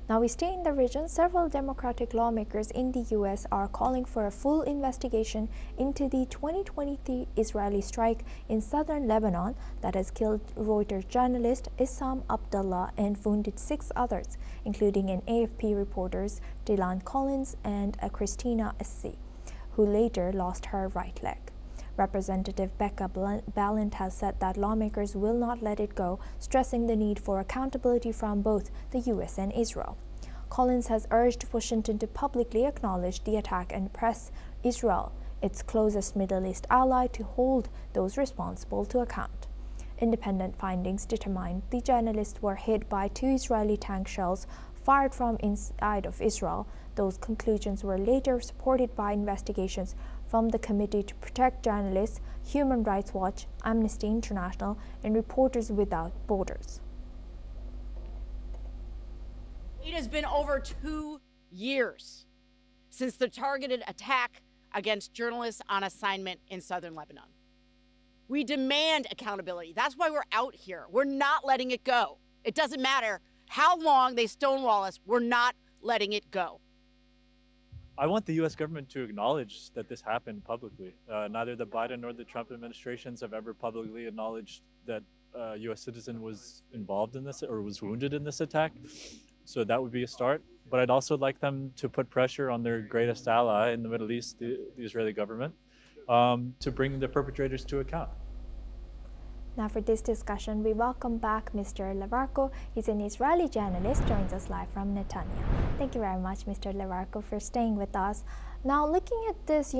Now we stay in the region. Several Democratic lawmakers in the U.S. are calling for a full investigation into the 2023 Israeli strike in southern Lebanon that has killed Reuters journalist Issam Abdallah and wounded 6 others, including an AFP reporters Dylan Collins and Christina Essi, who later lost her right leg. Representative Becca Balint has said that lawmakers will not let it go, stressing the need for accountability from both the U.S. and Israel. Collins has urged Washington to publicly acknowledge the attack and press Israel, its closest Middle East ally, to hold those responsible to account. Independent findings determined the journalists were hit by 2 Israeli tank shells fired from inside of Israel. Those conclusions were later supported by investigations from the Committee to Protect Journalists, Human Rights Watch, Amnesty International, and Reporters Without Borders. It has been over 2 years since the targeted attack against journalists on assignment in southern Lebanon. We demand accountability. That's why we're out here. We're not letting it go. It doesn't matter how long they stonewall us. We're not letting it go. I want the U.S. government to acknowledge that this happened publicly. Neither the Biden nor the Trump administrations have ever publicly acknowledged that a U.S. citizen was involved in this or was wounded in this attack. So that would be a start. But I'd also like them to put pressure on their greatest ally in the Middle East, the Israeli government, to bring the perpetrators to account. Now for this discussion, we welcome back Mr. Levarko. He's an Israeli journalist, joins us live from Netanya. Thank you very much, Mr. Levarko, for staying with us. Now looking at this,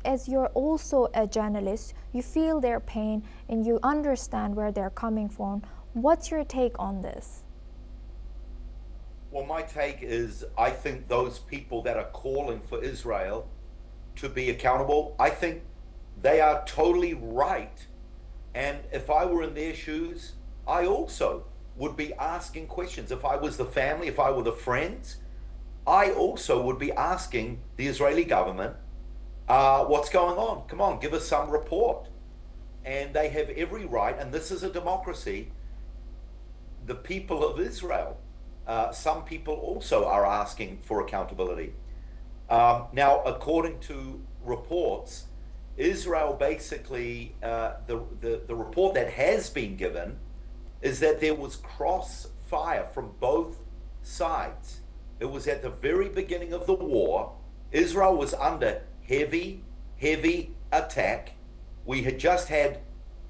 as you're also a journalist, you feel their pain and you understand where they're coming from. What's your take on this? Well, my take is I think those people that are calling for Israel to be accountable, I think they are totally right. And if I were in their shoes, I also would be asking questions. If I was the family, if I were the friends, I also would be asking the Israeli government, what's going on? Come on, give us some report. And they have every right, and this is a democracy, the people of Israel, some people also are asking for accountability. Now, according to reports, Israel basically, the report that has been given is that there was crossfire from both sides. It was at the very beginning of the war. Israel was under heavy attack. We had just had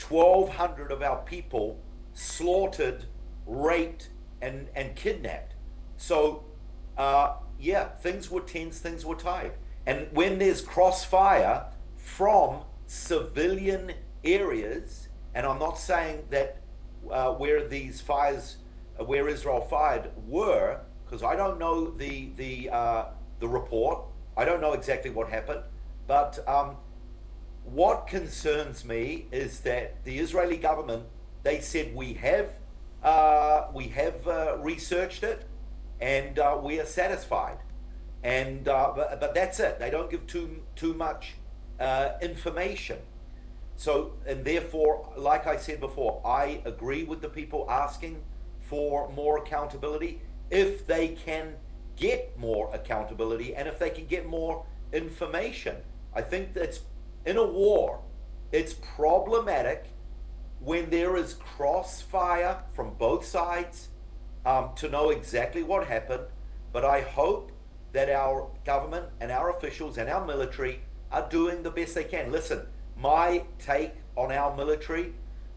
1,200 of our people slaughtered, raped, and kidnapped. So, yeah, things were tense, things were tight. And when there's crossfire from civilian areas, and I'm not saying that where these fires, where Israel fired were, because I don't know the report. I don't know exactly what happened, but what concerns me is that the Israeli government, they said we have researched it and we are satisfied, and but that's it. They don't give too much information. So, and therefore, like I said before, I agree with the people asking for more accountability if they can get more accountability and if they can get more information. I think that's, in a war, it's problematic when there is crossfire from both sides to know exactly what happened. But I hope that our government and our officials and our military are doing the best they can. Listen, my take on our military,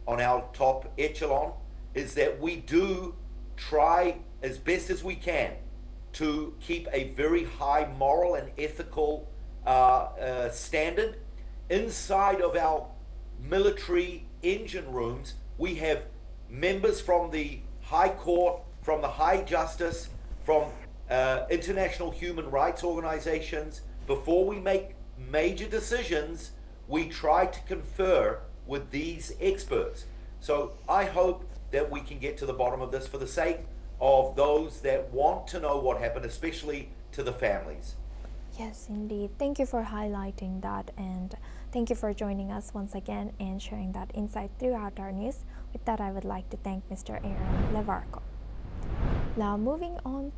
on our top echelon, is that we do try as best as we can to keep a very high moral and ethical standard. Inside of our military engine rooms, we have members from the High Court, from the High Justice, from international human rights organizations. Before we make major decisions, we try to confer with these experts. So I hope that we can get to the bottom of this for the sake of those that want to know what happened, especially to the families. Yes, indeed. Thank you for highlighting that, and thank you for joining us once again and sharing that insight throughout our news. With that, I would like to thank Mr. Aaron Levarko. Now moving on